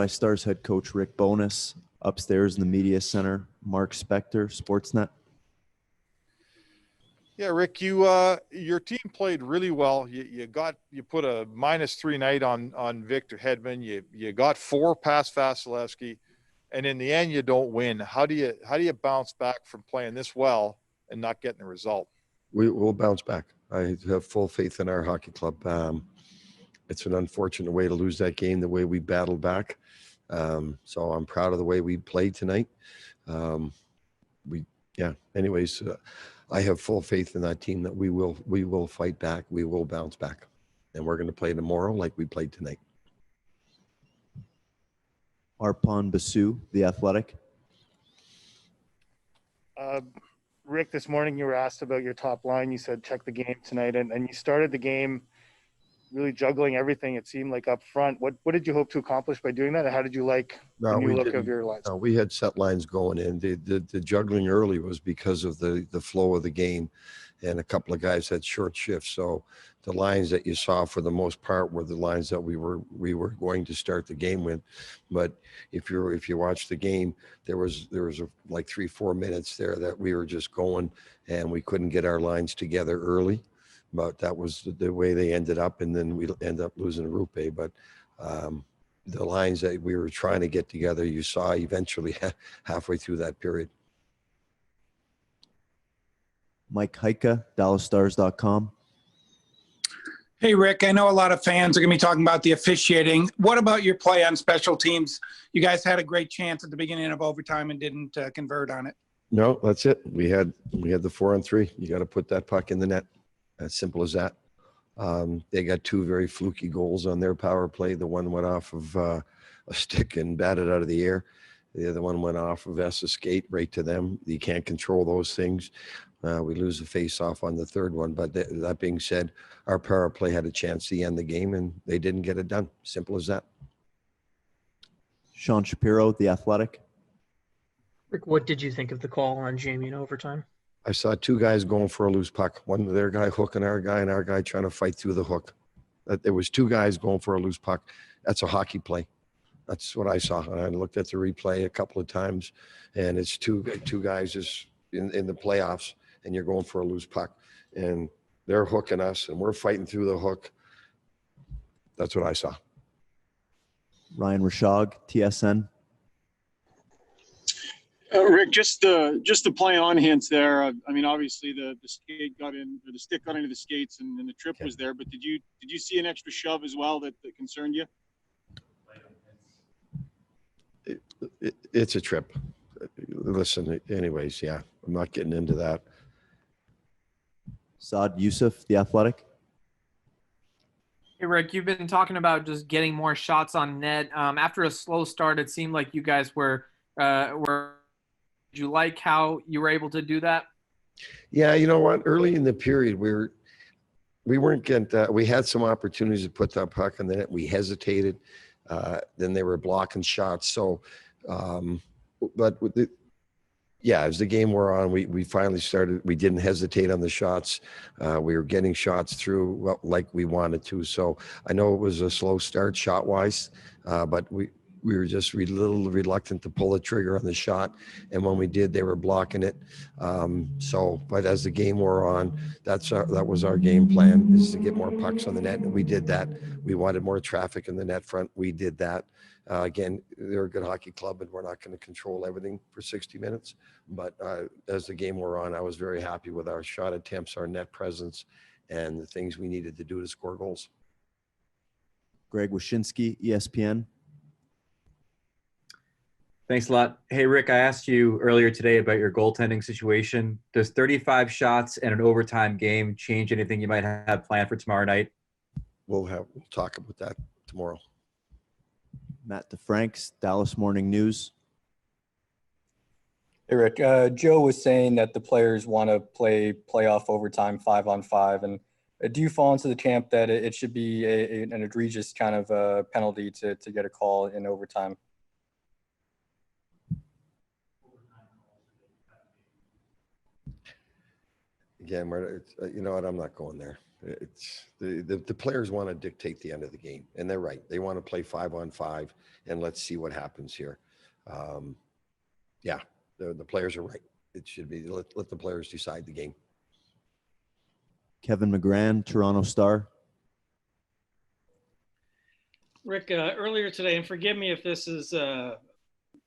Buckeye Stars head coach Rick Bowness. Upstairs in the media center, Mark Spector, Sportsnet. Yeah, Rick, your team played really well. You put a -3 night on Victor Hedman. You got 4 past Vasilevsky, and in the end, you don't win. How do you bounce back from playing this well and not getting the result? We'll bounce back. I have full faith in our hockey club. It's an unfortunate way to lose that game, the way we battled back. So I'm proud of the way we played tonight. Anyways, I have full faith in that team that we will fight back. We will bounce back, and we're going to play tomorrow like we played tonight. Arpon Basu, The Athletic. Rick, this morning you were asked about your top line. You said check the game tonight, and you started the game really juggling everything, it seemed like, up front. What did you hope to accomplish by doing that? And how did you like the new look of your lines? No, we had set lines going in. The juggling early was because of the flow of the game, and a couple of guys had short shifts. So the lines that you saw for the most part were the lines that we were going to start the game with. But if you watch the game, there was like 3-4 minutes there that we were just going, and we couldn't get our lines together early. But that was the way they ended up, and then we end up losing Rupe. But the lines that we were trying to get together, you saw eventually halfway through that period. Mike Heika, DallasStars.com. Hey, Rick, I know a lot of fans are going to be talking about the officiating. What about your play on special teams? You guys had a great chance at the beginning of overtime and didn't convert on it. No, that's it. We had the 4-on-3. You got to put that puck in the net. As simple as that. They got 2 very fluky goals on their power play. The one went off of a stick and batted out of the air. The other one went off of Essa's skate right to them. You can't control those things. We lose the face-off on the third one. But that being said, our power play had a chance to end the game, and they didn't get it done. Simple as that. Sean Shapiro, The Athletic. Rick, what did you think of the call on Jamie in overtime? I saw 2 guys going for a loose puck. One of their guy hooking our guy, and our guy trying to fight through the hook. There was 2 guys going for a loose puck. That's a hockey play. That's what I saw. And I looked at the replay a couple of times, and it's two guys just in the playoffs, and you're going for a loose puck, and they're hooking us, and we're fighting through the hook. That's what I saw. Ryan Rashog, TSN. Rick, just the play on hints there. I mean, obviously the skate got in, or the stick got into the skates, and the trip was there. But did you see an extra shove as well that concerned you? It's a trip. Listen, anyways, yeah, I'm not getting into that. Saad Youssef, The Athletic. Hey, Rick, you've been talking about just getting more shots on net. After a slow start, it seemed like you guys were. Did you like how you were able to do that? Yeah, you know what? Early in the period, we weren't getting. We had some opportunities to put that puck on the net. We hesitated. Then they were blocking shots. So, but with as the game wore on, we finally started. We didn't hesitate on the shots. We were getting shots through like we wanted to. So I know it was a slow start shot wise, but we were just a little reluctant to pull the trigger on the shot. And when we did, they were blocking it. But as the game wore on, that was our game plan, is to get more pucks on the net. And we did that. We wanted more traffic in the net front. We did that. Again, they're a good hockey club, and we're not going to control everything for 60 minutes. But as the game wore on, I was very happy with our shot attempts, our net presence, and the things we needed to do to score goals. Greg Wyshynski, ESPN. Thanks a lot. Hey, Rick, I asked you earlier today about your goaltending situation. Does 35 shots and an overtime game change anything you might have planned for tomorrow night? We'll talk about that tomorrow. Matt DeFranks, Dallas Morning News. Hey, Rick. Joe was saying that the players want to play playoff overtime 5-on-5. And do you fall into the camp that it should be an egregious kind of penalty to get a call in overtime? again, you know what? I'm not going there. It's the players want to dictate the end of the game, and they're right. They want to play 5-on-5, and let's see what happens here. Yeah, the players are right. It should be let the players decide the game. Kevin McGran, Toronto Star. Rick, earlier today, and forgive me if this is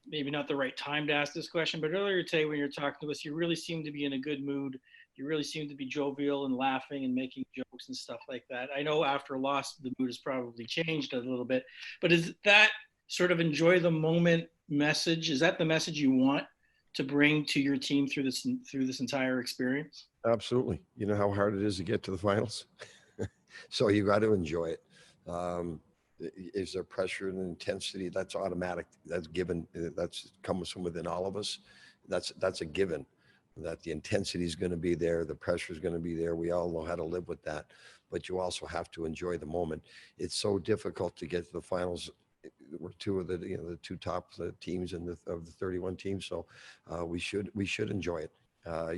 maybe not the right time to ask this question, but earlier today when you're talking to us, you really seemed to be in a good mood. You really seemed to be jovial and laughing and making jokes and stuff like that. I know after a loss, the mood has probably changed a little bit, but is that sort of enjoy the moment message? Is that the message you want to bring to your team through this entire experience? Absolutely. You know how hard it is to get to the finals? So you got to enjoy it. Is there pressure and intensity? That's automatic. That's given. That's comes from within all of us. That's a given, that the intensity is going to be there. The pressure is going to be there. We all know how to live with that, but you also have to enjoy the moment. It's so difficult to get to the finals. We're two of the two top teams of the 31 teams. So we should enjoy it.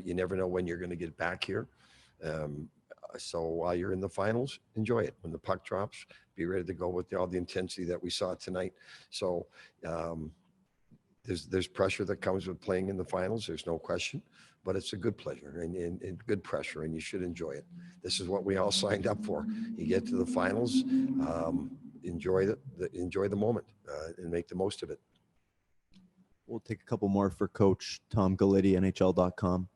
You never know when you're going to get back here. So while you're in the finals, enjoy it. When the puck drops, be ready to go with all the intensity that we saw tonight. So there's pressure that comes with playing in the finals. There's no question, but it's a good pleasure and good pressure, and you should enjoy it. This is what we all signed up for. You get to the finals, enjoy the moment and make the most of it. We'll take a couple more for Coach Tom Galiti, NHL.com.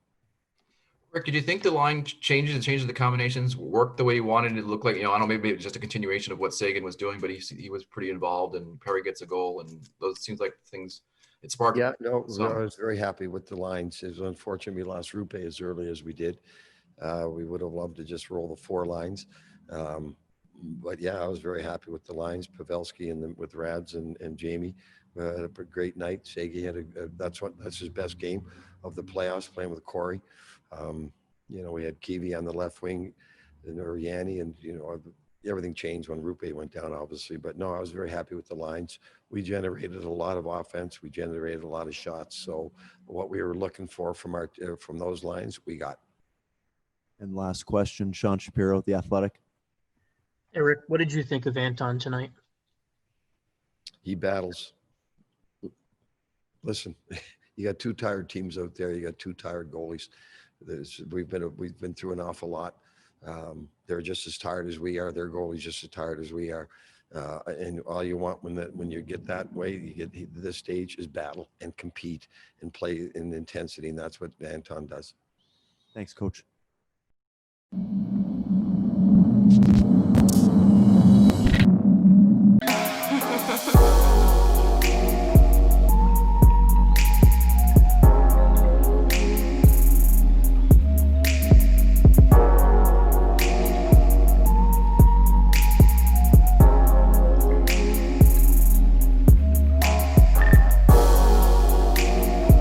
Rick, did you think the line changes the combinations worked the way you wanted it to look like? You know, I don't know, maybe it's just a continuation of what Sagan was doing, but he was pretty involved, and Perry gets a goal, and those seems like things it sparked. Yeah, no, I was very happy with the lines. It was unfortunate we lost Rupe as early as we did. We would have loved to just roll the 4 lines. But yeah, I was very happy with the lines. Pavelski and with Rads and Jamie had a great night. Sagi had that's his best game of the playoffs, playing with Corey. You know, we had Kiwi on the left wing or Yanni, and you know, everything changed when Rupe went down, obviously. But no, I was very happy with the lines. We generated a lot of offense. We generated a lot of shots. So what we were looking for from those lines, we got. And last question, Sean Shapiro, The Athletic. Eric, what did you think of Anton tonight? He battles. Listen, you got 2 tired teams out there. You got 2 tired goalies. We've been through an awful lot. They're just as tired as we are. Their goalie's just as tired as we are. And all you want when you get that way, you get to this stage, is battle and compete and play in intensity, and that's what Anton does. Thanks, Coach.